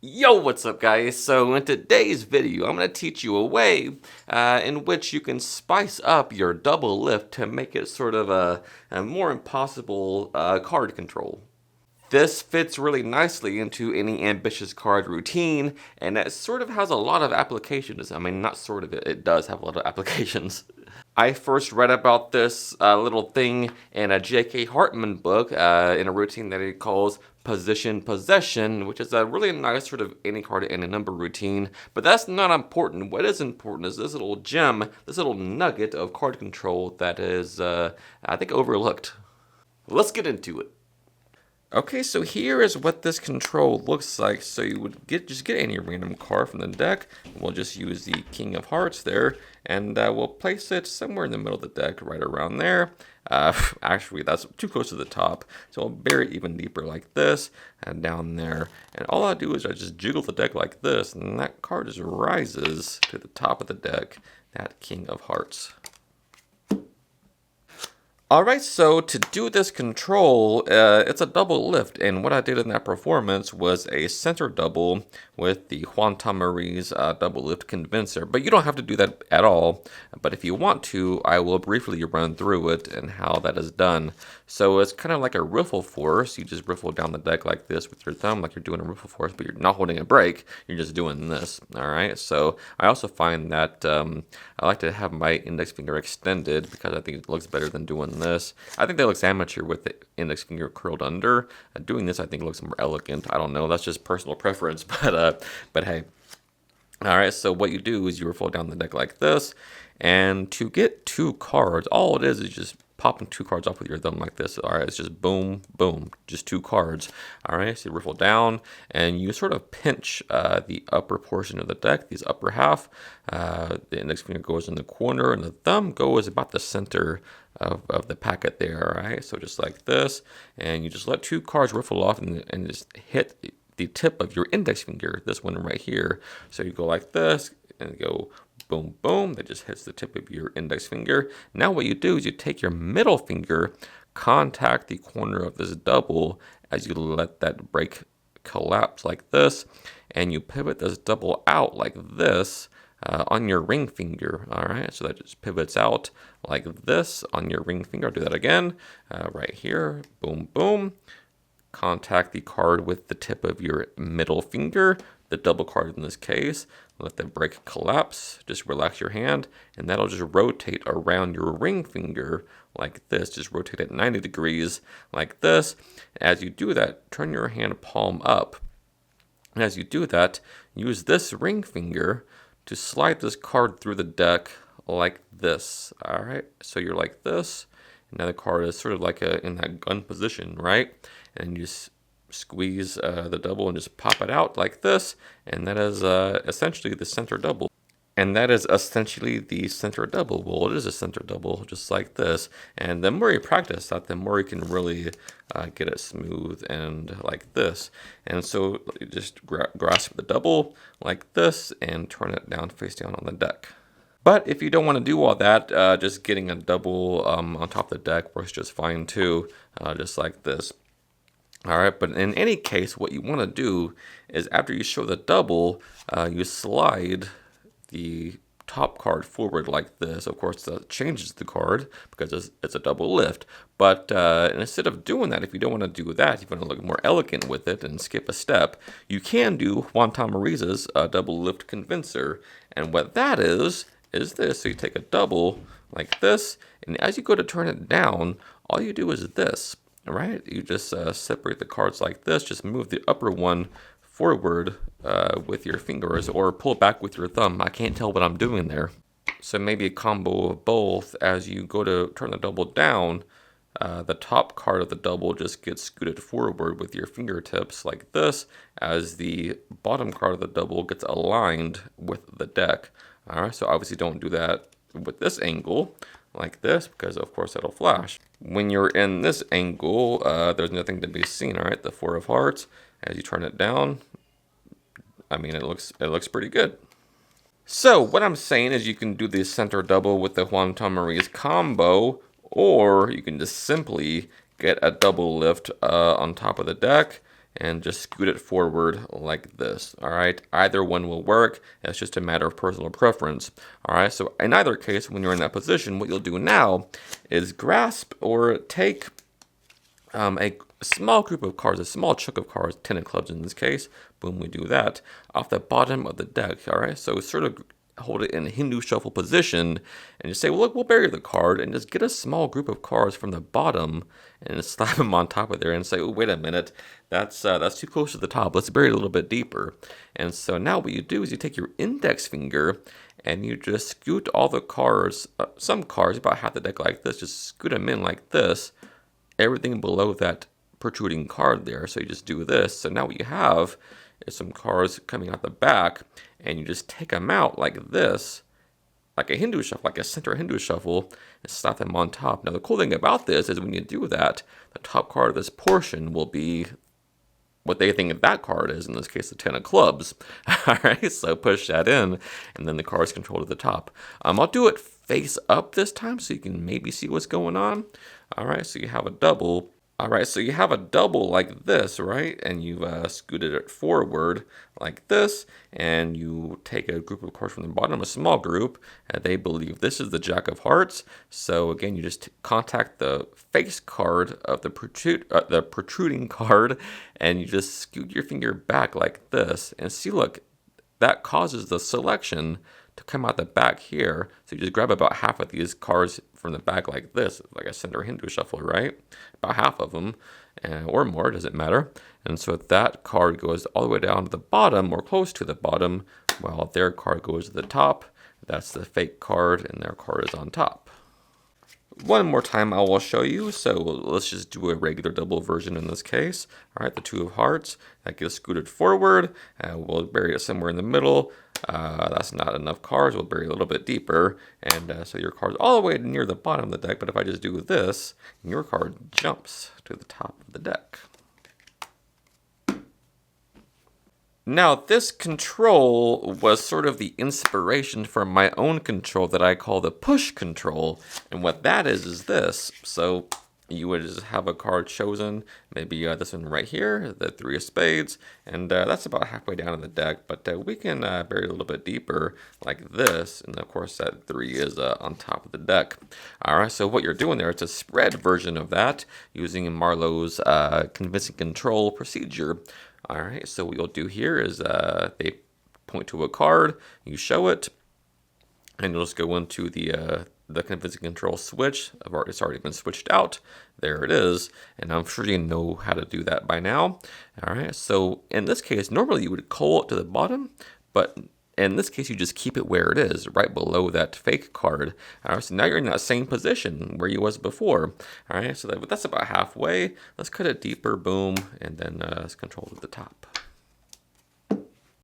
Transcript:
Yo, what's up guys? So in today's video, I'm going to teach you a way in which you can spice up your double lift to make it sort of a more impossible card control. This fits really nicely into any ambitious card routine, and it sort of has a lot of applications. I mean, not sort of, it does have a lot of applications. I first read about this little thing in a J.K. Hartman book in a routine that he calls Position Possession, which is a really nice sort of any card any number routine. But that's not important. What is important is this little gem, this little nugget of card control that is, I think, overlooked. Let's get into it. Okay, so here is what this control looks like. So you would just get any random card from the deck. We'll just use the King of Hearts there, and we'll place it somewhere in the middle of the deck, right around there. Actually, that's too close to the top, so I'll bury it even deeper like this, and down there. And all I do is I just jiggle the deck like this, and that card just rises to the top of the deck, that King of Hearts. Alright, so to do this control, it's a double lift, and what I did in that performance was a center double with the Juan Tamariz double lift convincer. But you don't have to do that at all, but if you want to, I will briefly run through it and how that is done. So it's kind of like a riffle force. You just riffle down the deck like this with your thumb, like you're doing a riffle force, but you're not holding a break, you're just doing this. Alright, so I also find that I like to have my index finger extended because I think it looks better than doing this. I think that looks amateur with the index finger curled under. Doing this, I think, looks more elegant. I don't know. That's just personal preference, but hey. All right, so what you do is you riffle down the deck like this, and to get two cards, all it is just popping two cards off with your thumb like this. All right, it's just boom, boom, just two cards. All right, so you riffle down, and you sort of pinch the upper portion of the deck, these upper half. The index finger goes in the corner, and the thumb goes about the center of the packet there. All right, so just like this, and you just let two cards riffle off and just hit the tip of your index finger, this one right here. So you go like this and go boom, boom. That just hits the tip of your index finger. Now what you do is you take your middle finger, contact the corner of this double as you let that break collapse like this, and you pivot this double out like this on your ring finger. All right, so that just pivots out like this on your ring finger. I'll do that again, right here, boom, boom. Contact the card with the tip of your middle finger, the double card in this case. Let the break collapse. Just relax your hand, and that'll just rotate around your ring finger like this. Just rotate it 90 degrees like this. As you do that, turn your hand palm up. And as you do that, use this ring finger to slide this card through the deck like this. All right, so you're like this. Now the card is sort of like in that gun position, right? And you just squeeze the double and just pop it out like this. And that is essentially the center double. And that is essentially the center double. Well, it is a center double, just like this. And the more you practice that, the more you can really get it smooth and like this. And so you just grasp the double like this and turn it down, face down on the deck. But if you don't want to do all that, just getting a double on top of the deck works just fine too, just like this. All right, but in any case, what you want to do is after you show the double, you slide the top card forward like this. Of course, that changes the card because it's a double lift. But instead of doing that, if you don't want to do that, if you want to look more elegant with it and skip a step, you can do Juan Tamariz's double lift convincer. And what that is this. So you take a double like this, and as you go to turn it down, all you do is this. All right, you just separate the cards like this. Just move the upper one forward with your fingers, or pull it back with your thumb. I can't tell what I'm doing there. So maybe a combo of both. As you go to turn the double down, the top card of the double just gets scooted forward with your fingertips like this, as the bottom card of the double gets aligned with the deck. All right, so obviously don't do that with this angle like this, because of course it'll flash. When you're in this angle, there's nothing to be seen. All right, the Four of Hearts, as you turn it down, I mean, it looks pretty good. So what I'm saying is you can do the center double with the Juan Tamariz combo, or you can just simply get a double lift on top of the deck and just scoot it forward like this. All right, either one will work. It's just a matter of personal preference. All right, so in either case, when you're in that position, what you'll do now is grasp or take a small group of cards, a small chunk of cards, 10 of clubs in this case. Boom, we do that off the bottom of the deck. All right, so sort of hold it in a Hindu shuffle position and just say, well, look, we'll bury the card and just get a small group of cards from the bottom and just slap them on top of there and say, oh, wait a minute, that's too close to the top. Let's bury it a little bit deeper. And so now what you do is you take your index finger and you just scoot all the cards, some cards, about half the deck like this, just scoot them in like this, everything below that protruding card there. So you just do this. So now what you have is some cards coming out the back, and you just take them out like this, like a Hindu shuffle, like a center Hindu shuffle, and slap them on top. Now the cool thing about this is when you do that, the top card of this portion will be what they think that card is, in this case, the 10 of clubs. All right, so push that in, and then the card is controlled at the top. I'll do it face up this time so you can maybe see what's going on. All right, so you have a double. All right, so you have a double like this, right? And you've scooted it forward like this, and you take a group of cards from the bottom, a small group, and they believe this is the Jack of Hearts. So again, you just contact the face card of the protruding card, and you just scoot your finger back like this, and see, look, that causes the selection to come out the back here. So you just grab about half of these cards from the back like this, like a center Hindu shuffle, right? About half of them, or more, doesn't matter. And so that card goes all the way down to the bottom, or close to the bottom, while their card goes to the top. That's the fake card, and their card is on top. One more time I will show you, so let's just do a regular double version in this case. All right, the 2 of hearts, that gets scooted forward, we'll bury it somewhere in the middle. That's not enough cards, we'll bury it a little bit deeper, and so your card's all the way near the bottom of the deck, but if I just do this, your card jumps to the top of the deck. Now, this control was sort of the inspiration for my own control that I call the push control. And what that is this. So you would just have a card chosen, maybe this one right here, the 3 of spades, and that's about halfway down in the deck, but we can bury it a little bit deeper like this, and of course that 3 is on top of the deck. All right, so what you're doing there, it's a spread version of that using Marlowe's convincing control procedure. All right, so what you'll do here is they point to a card, you show it, and you'll just go into the convincing control switch. It's already been switched out. There it is, and I'm sure you know how to do that by now. All right, so in this case, normally you would cull it to the bottom, but in this case, you just keep it where it is, right below that fake card. All right, so now you're in that same position where you was before. All right, so that's about halfway. Let's cut it deeper, boom, and then it's controlled at the top.